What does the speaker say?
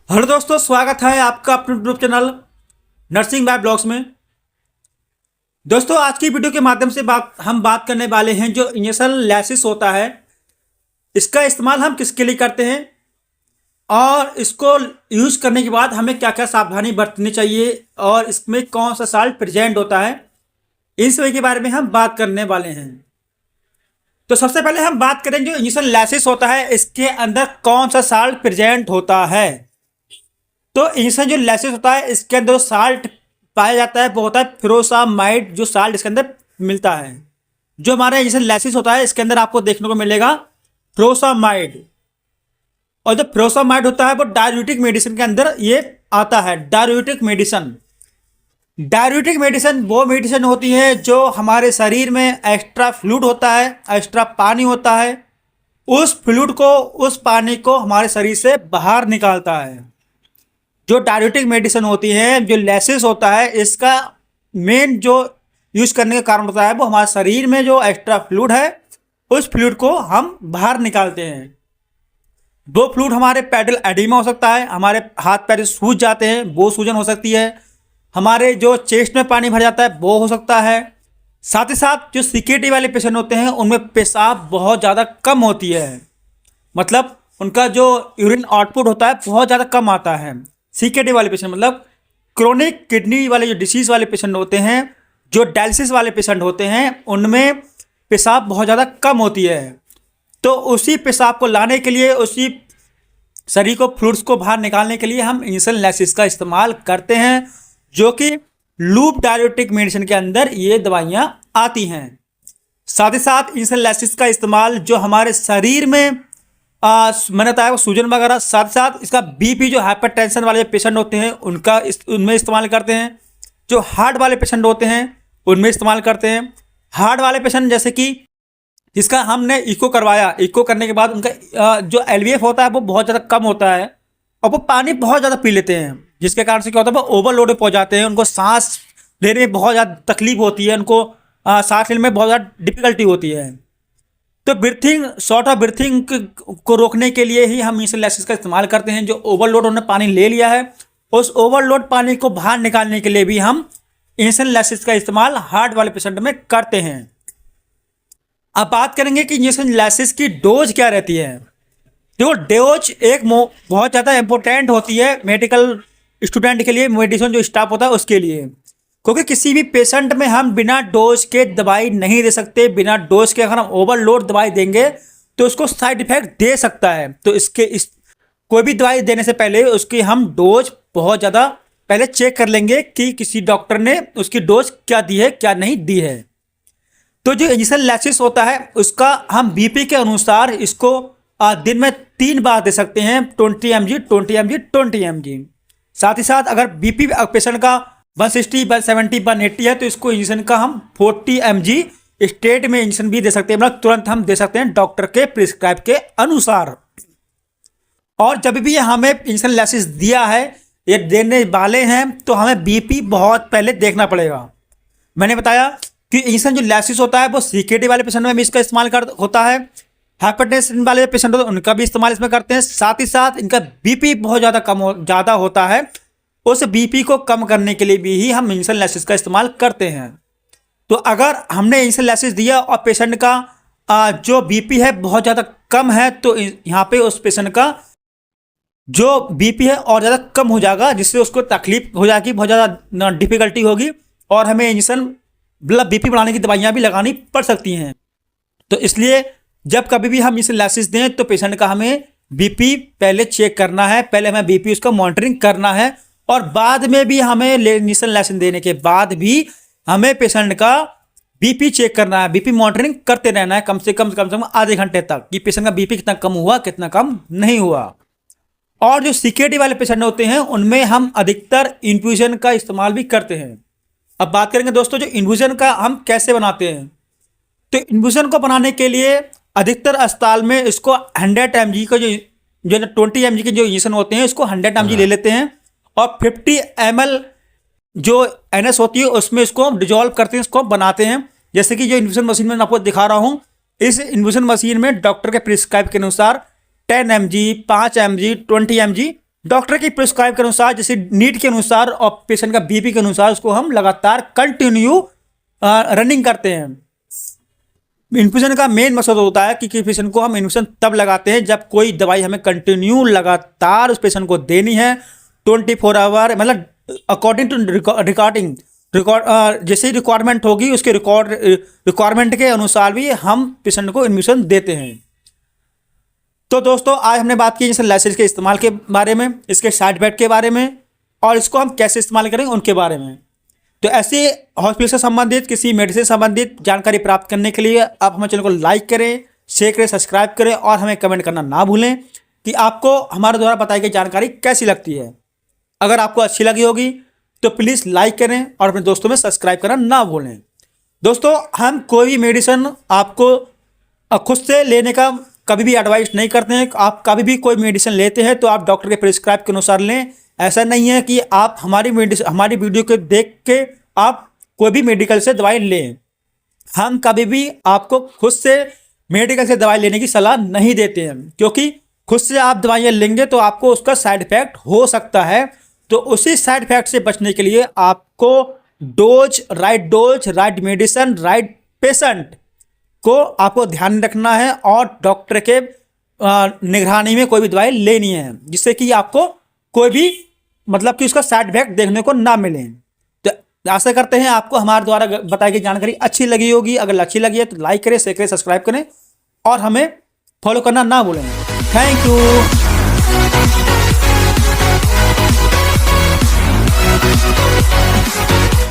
Hello दोस्तों, स्वागत है आपका अपने YouTube channel nursing by blogs में। दोस्तों, आज की वीडियो के माध्यम से हम बात करने वाले हैं जो इंजेक्शन लैसिस होता है, इसका इस्तेमाल हम किसके लिए करते हैं और इसको यूज करने के बाद हमें क्या क्या सावधानी बरतनी चाहिए और इसमें कौन सा साल्ट प्रेजेंट होता है, इन सभी के बारे में हम बात करने वाले हैं। तो सबसे पहले हम बात करें जो इंजेक्शन लैसिस होता है, इसके अंदर कौन सा साल्ट प्रेजेंट होता है। तो इंजेक्शन जो लैसिस होता है, इसके अंदर जो साल्ट पाया जाता है वो होता है फ्यूरोसामाइड। जो साल्ट इसके अंदर मिलता है, जो हमारा इंजेक्शन लैसिस होता है, इसके अंदर आपको देखने को मिलेगा फ्यूरोसामाइड। और जो फ्यूरोसामाइड होता है वो डाययूरेटिक मेडिसिन के अंदर ये आता है। डाययूरेटिक मेडिसिन वो मेडिसिन होती है जो हमारे शरीर में एक्स्ट्रा फ्लूइड होता है, एक्स्ट्रा पानी होता है, उस फ्लूइड को, उस पानी को हमारे शरीर से बाहर निकालता है। जो डाययूरेटिक मेडिसिन होती है, जो लैसिस होता है, इसका मेन जो यूज करने का कारण होता है वो हमारे शरीर में जो एक्स्ट्रा फ्लूइड है, उस फ्लूइड को हम बाहर निकालते हैं। वो फ्लूइड हमारे पेडल एडिमा हो सकता है, हमारे हाथ पैर सूज जाते हैं वो सूजन हो सकती है, हमारे जो चेस्ट में पानी भर जाता है वो हो सकता है। साथ ही साथ जो सीकेटी वाले पेशेंट होते हैं उनमें पेशाब बहुत ज़्यादा कम होती है, मतलब उनका जो यूरिन आउटपुट होता है बहुत ज़्यादा कम आता है। सीकेटी वाले पेशेंट मतलब क्रोनिक किडनी वाले जो डिसीज़ वाले पेशेंट होते हैं, जो डायलिसिस वाले पेशेंट होते हैं, उनमें पेशाब बहुत ज़्यादा कम होती है। तो उसी पेशाब को लाने के लिए, उसी शरीर को फ्लूइड्स को बाहर निकालने के लिए हम इंजेक्शन लैसिस का इस्तेमाल करते हैं, जो कि लूप डाययूरेटिक मेडिसिन के अंदर ये दवाइयाँ आती हैं। साथ ही साथ इंजेक्शन लैसिस का इस्तेमाल जो हमारे शरीर में मैंने बताया वो सूजन वगैरह, साथ साथ इसका बीपी, जो हाइपरटेंशन वाले पेशेंट होते हैं उनमें इस्तेमाल करते हैं। जो हार्ट वाले पेशेंट होते हैं उनमें इस्तेमाल करते हैं। हार्ट वाले पेशेंट जैसे कि जिसका हमने इको करवाया, इको करने के बाद उनका जो एलवीएफ होता है वो बहुत ज़्यादा कम होता है और वो पानी बहुत ज़्यादा पी लेते हैं, जिसके कारण से क्या होता है वो ओवरलोड में पहुँच जाते हैं, उनको सांस लेने में बहुत ज़्यादा तकलीफ होती है, उनको सांस लेने में बहुत ज़्यादा डिफिकल्टी होती है। तो ब्रीथिंग, शॉर्ट ऑफ ब्रीथिंग को रोकने के लिए ही हम इंजेक्शन लैसिस का इस्तेमाल करते हैं। जो ओवरलोड उन्होंने पानी ले लिया है, उस ओवरलोड पानी को बाहर निकालने के लिए भी हम इंजेक्शन लैसिस का इस्तेमाल हार्ट वाले पेशेंट में करते हैं। अब बात करेंगे कि इंजेक्शन लैसिस की डोज क्या रहती है। देखो, डोज एक बहुत ज़्यादा इंपॉर्टेंट होती है मेडिकल स्टूडेंट के लिए, मेडिसिन जो स्टाफ होता है उसके लिए, क्योंकि किसी भी पेशेंट में हम बिना डोज के दवाई नहीं दे सकते। बिना डोज के अगर हम ओवरलोड दवाई देंगे तो उसको साइड इफेक्ट दे सकता है। तो कोई भी दवाई देने से पहले उसकी हम डोज बहुत ज़्यादा पहले चेक कर लेंगे कि किसी डॉक्टर ने उसकी डोज क्या दी है, क्या नहीं दी है। तो जो इंजेक्शन लैसिस होता है उसका हम बीपी के अनुसार इसको दिन में 3 बार दे सकते हैं, 20 mg, 20 mg, 20 mg। साथ ही साथ अगर बीपी पेशेंट का 160, 170, 180 है तो इसको इंजेक्शन का हम 40 mg स्टेट में इंजेक्शन भी दे सकते हैं, मतलब तुरंत हम दे सकते हैं डॉक्टर के प्रिस्क्राइब के अनुसार। और जब भी हमें इंजेक्शन लैसिस दिया है, ये देने वाले हैं, तो हमें बीपी बहुत पहले देखना पड़ेगा। मैंने बताया कि इंजेक्शन जो लैसिस होता है वो सीकेटी वाले पेशेंट में भी इसका इस्तेमाल होता है, हाइपरटेंशन वाले पेशेंट होते हैं उनका भी इस्तेमाल इसमें करते हैं। साथ ही साथ इनका बीपी बहुत ज़्यादा होता है, उस बीपी को कम करने के लिए भी ही हम इंजेक्शन लैसिस का इस्तेमाल करते हैं। तो अगर हमने इंजेक्शन लैसिस दिया और पेशेंट का जो बीपी है बहुत ज़्यादा कम है, तो यहाँ पे उस पेशेंट का जो बीपी है और ज़्यादा कम हो जाएगा, जिससे उसको तकलीफ हो जाएगी, बहुत ज़्यादा डिफिकल्टी होगी और हमें इंजेक्शन मतलब बीपी बढ़ाने की दवाइयाँ भी लगानी पड़ सकती हैं। तो इसलिए जब कभी भी हम इंजेक्शन लैसिस दें तो पेशेंट का हमें बीपी पहले चेक करना है, पहले हमें बीपी उसका मॉनिटरिंग करना है और बाद में भी हमें इंजेक्शन लैसिस देने के बाद भी हमें पेशेंट का बीपी चेक करना है, बीपी मॉनिटरिंग करते रहना है कम से कम आधे घंटे तक, कि पेशेंट का बीपी कितना कम हुआ, कितना कम नहीं हुआ। और जो सीकेटी वाले पेशेंट होते हैं उनमें हम अधिकतर इन्फ्यूजन का इस्तेमाल भी करते हैं। अब बात करेंगे दोस्तों जो इन्फ्यूजन का हम कैसे बनाते हैं। तो इन्फ्यूजन को बनाने के लिए अधिकतर अस्पताल में इसको 100 mg का जो 20 mg के जो इंजेक्शन होते हैं इसको 100 mg ले लेते हैं और 50 ml जो NS होती है उसमें इसको डिजोल्व करते हैं, इसको बनाते हैं। जैसे कि जो इन्फ्यूजन मशीन में आपको दिखा रहा हूँ, इस इन्फ्यूजन मशीन में डॉक्टर के प्रिस्क्राइब के अनुसार 10 mg, 5 mg, 20 mg डॉक्टर की प्रिस्क्राइब के अनुसार, जैसे नीड के अनुसार और पेशेंट का बीपी के अनुसार उसको हम लगातार कंटिन्यू रनिंग करते हैं। इन्फ्यूजन का मेन मकसद होता है कि पेशेंट को हम इन्फ्यूजन तब लगाते हैं जब कोई दवाई हमें कंटिन्यू लगातार उस पेशेंट को देनी है 24 आवर, मतलब अकॉर्डिंग टू जैसे रिक्वायरमेंट होगी उसके रिक्वायरमेंट के अनुसार भी हम पेशेंट को इन्फ्यूजन देते हैं। तो दोस्तों आज हमने बात की जैसे लाइसेंस के इस्तेमाल के बारे में, इसके साइड इफेक्ट के बारे में और इसको हम कैसे इस्तेमाल करेंगे उनके बारे में। तो ऐसे हॉस्पिटल से संबंधित, किसी मेडिसिन से संबंधित जानकारी प्राप्त करने के लिए आप हमारे चैनल को लाइक करें, शेयर करें, सब्सक्राइब करें और हमें कमेंट करना ना भूलें कि आपको हमारे द्वारा बताई गई जानकारी कैसी लगती है। अगर आपको अच्छी लगी होगी तो प्लीज़ लाइक करें और अपने दोस्तों में सब्सक्राइब करना ना भूलें। दोस्तों हम कोई भी मेडिसिन आपको खुद से लेने का कभी भी एडवाइस नहीं करते हैं। आप कभी भी कोई मेडिसिन लेते हैं तो आप डॉक्टर के प्रिस्क्राइब के अनुसार लें। ऐसा नहीं है कि आप हमारी वीडियो को देख के आप कोई भी मेडिकल से दवाई लें। हम कभी भी आपको खुद से मेडिकल से दवाई लेने की सलाह नहीं देते हैं, क्योंकि खुद से आप दवाइयाँ लेंगे तो आपको उसका साइड इफेक्ट हो सकता है। तो उसी साइड इफेक्ट से बचने के लिए आपको dose, right medicine, right patient को आपको ध्यान रखना है और डॉक्टर के निगरानी में कोई भी दवाई लेनी है, जिससे कि आपको कोई भी मतलब कि उसका साइड इफेक्ट देखने को ना मिले। तो आशा करते हैं आपको हमारे द्वारा बताई गई जानकारी अच्छी लगी होगी। अगर अच्छी लगी है तो लाइक करें, शेयर करें, सब्सक्राइब करें और हमें फॉलो करना ना भूलें। Thank you.